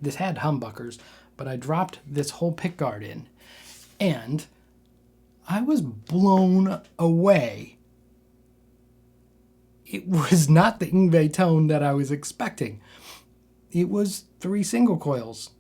This had humbuckers, but I dropped this whole pickguard in, and I was blown away. It was not the Yngwie tone that I was expecting. It was 3 single coils.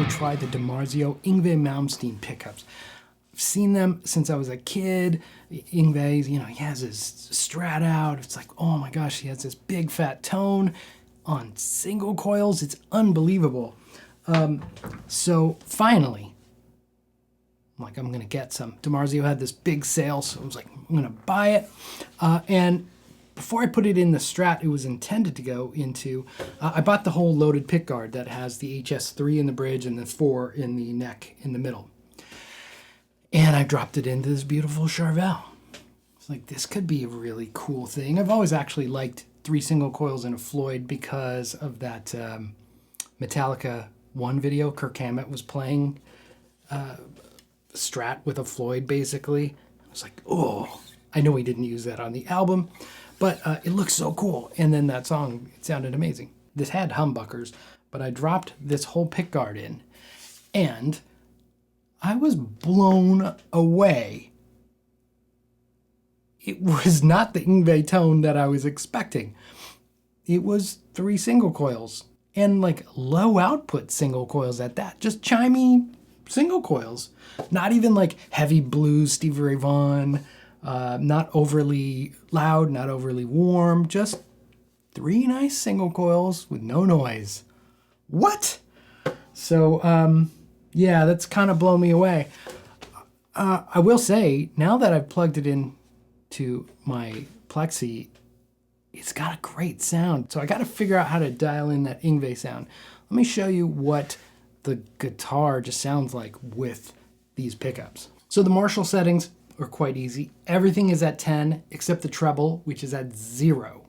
Try the DiMarzio Yngwie Malmsteen pickups. I've seen them since I was a kid. Yngwie, he has his Strat out. It's like, oh my gosh, he has this big fat tone on single coils. It's unbelievable. So finally, I'm gonna get some. DiMarzio had this big sale, so I was like, I'm gonna buy it. And before I put it in the Strat it was intended to go into, I bought the whole loaded pickguard that has the HS3 in the bridge and the 4 in the neck in the middle. And I dropped it into this beautiful Charvel. It's like, this could be a really cool thing. I've always actually liked 3 single coils in a Floyd because of that Metallica 1 video. Kirk Hammett was playing Strat with a Floyd, basically. I was like, oh, I know he didn't use that on the album, but it looks so cool. And then that song, it sounded amazing. This had humbuckers, but I dropped this whole pickguard in, and I was blown away. It was not the Yngwie tone that I was expecting. It was 3 single coils, and low output single coils at that. Just chimey single coils. Not even heavy blues, Stevie Ray Vaughan. Not overly loud, not overly warm, just 3 nice single coils with no noise. What? So, yeah, that's kind of blown me away. I will say, now that I've plugged it in to my Plexi, it's got a great sound. So I got to figure out how to dial in that Yngwie sound. Let me show you what the guitar just sounds like with these pickups. So the Marshall settings are quite easy. Everything is at 10 except the treble, which is at 0.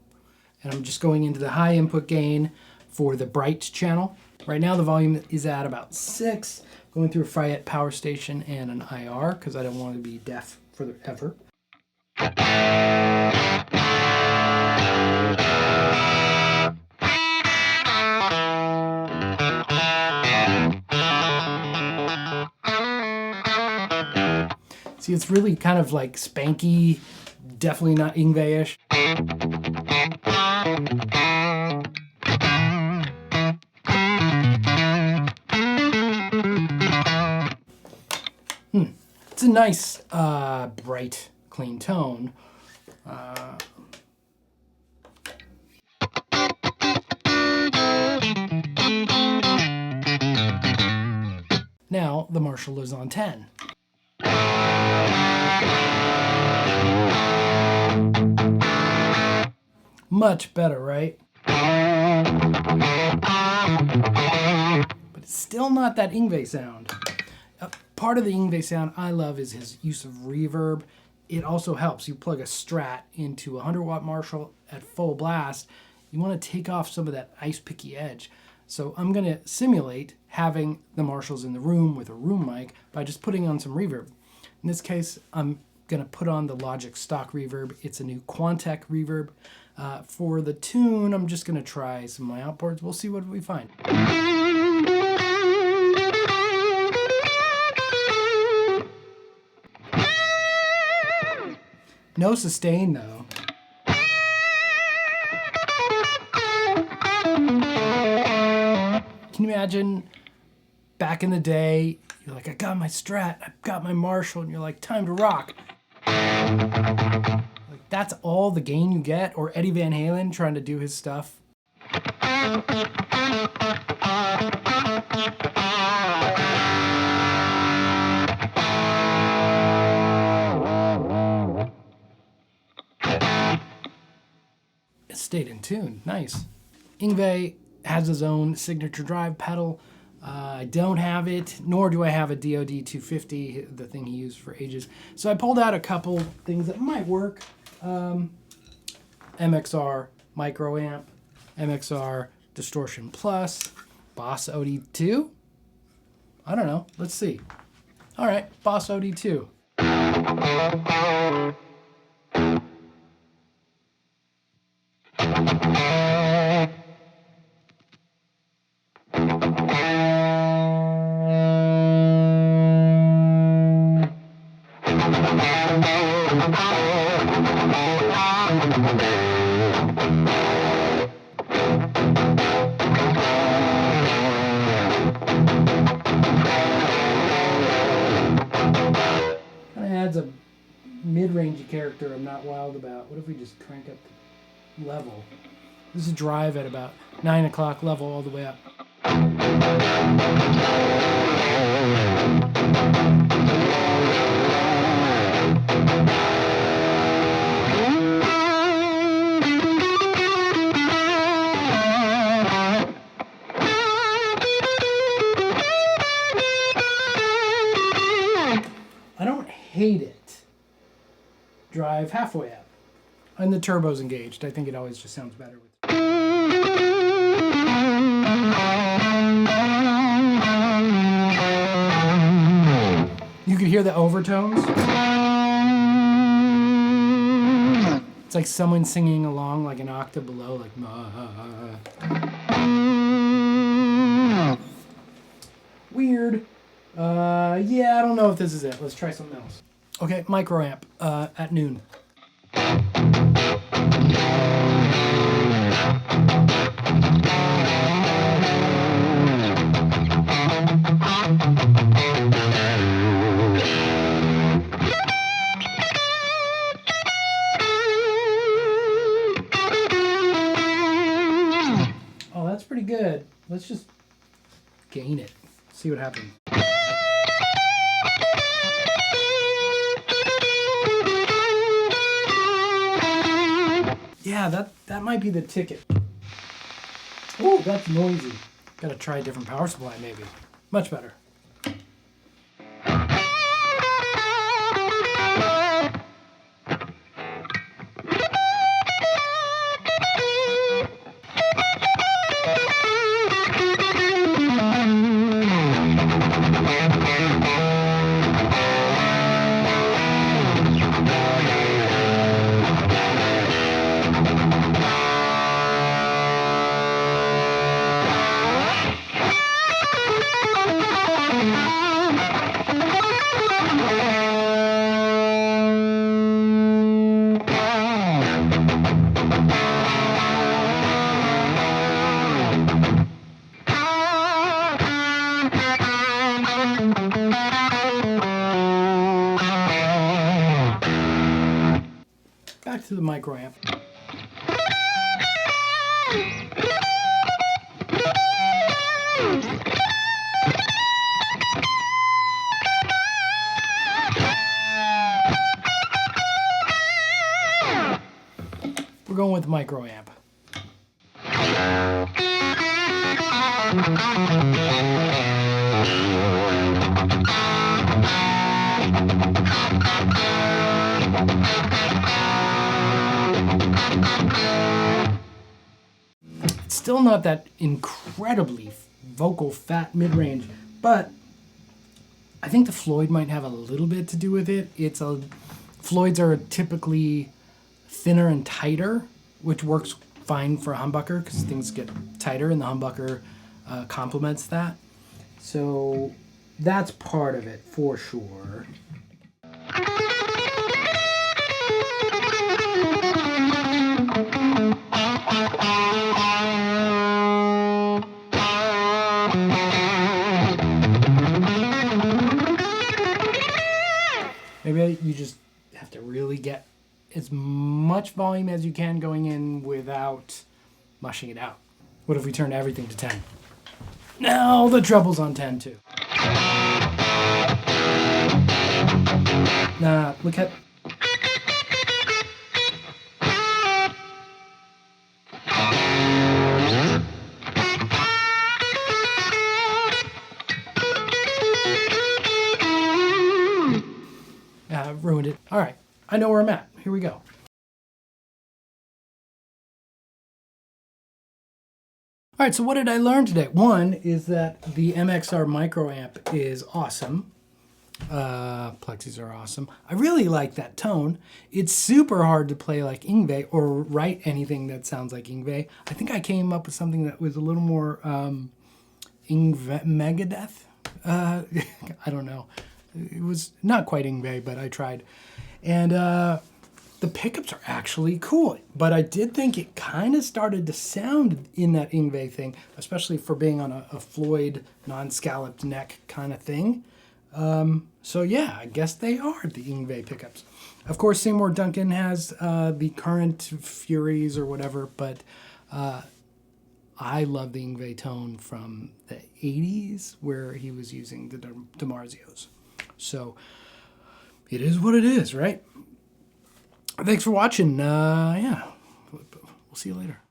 And I'm just going into the high input gain for the bright channel. Right now the volume is at about 6, going through a Fayette power station and an IR because I don't want to be deaf forever. See, it's really kind of spanky, definitely not Yngwie-ish. It's a nice, bright, clean tone. Now the Marshall is on 10. Much better, right? But it's still not that Yngwie sound. Part of the Yngwie sound I love is his use of reverb. It also helps. You plug a Strat into a 100-watt Marshall at full blast, you want to take off some of that ice-picky edge. So I'm going to simulate having the Marshalls in the room with a room mic by just putting on some reverb. In this case, I'm going to put on the Logic stock reverb. It's a new Quantec reverb. For the tune, I'm just going to try some of my outboards. We'll see what we find. No sustain though. Can you imagine back in the day, you're like, I got my Strat, I've got my Marshall, and you're like, time to rock. Like, that's all the gain you get? Or Eddie Van Halen trying to do his stuff. It stayed in tune. Nice. Yngwie has his own signature drive pedal. I don't have it, nor do I have a DoD 250, the thing he used for ages. So I pulled out a couple things that might work. MXR micro amp, MXR distortion plus, Boss OD2. I don't know. Let's see. All right, Boss OD2. Kind of adds a mid-rangey character I'm not wild about. What if we just crank up the level? This is drive at about 9 o'clock level all the way up. I don't hate it. Drive halfway up. And the turbo's engaged. I think it always just sounds better with. You can hear the overtones. It's like someone singing along like an octave below, like weird. Yeah, I don't know if this is it. Let's try something else. Okay, micro amp at noon. Oh, that's pretty good. Let's just gain it. See what happens. Yeah, that might be the ticket. Oh, that's noisy. Gotta try a different power supply maybe. Much better. Back to the micro amp. We're going with micro amp. It's still not that incredibly vocal fat mid-range, but I think the Floyd might have a little bit to do with it. Floyds are typically thinner and tighter, which works fine for a humbucker because things get tighter and the humbucker complements that. So that's part of it for sure. you just have to really get as much volume as you can going in without mushing it out. What if we turned everything to 10? Now the treble's on 10 too. Nah, look at... ruined it. All right, I know where I'm at. Here we go. All right, so what did I learn today? One is that the MXR microamp is awesome. Plexis are awesome. I really like that tone. It's super hard to play like Yngwie or write anything that sounds like Yngwie. I think I came up with something that was a little more Yngwie Megadeth. I don't know. It was not quite Yngwie, but I tried. And the pickups are actually cool. But I did think it kind of started to sound in that Yngwie thing, especially for being on a Floyd non-scalloped neck kind of thing. So yeah, I guess they are the Yngwie pickups. Of course, Seymour Duncan has the current Furies or whatever, but I love the Yngwie tone from the 80s where he was using the DiMarzios. So it is what it is, right? Thanks for watching. Yeah, we'll see you later.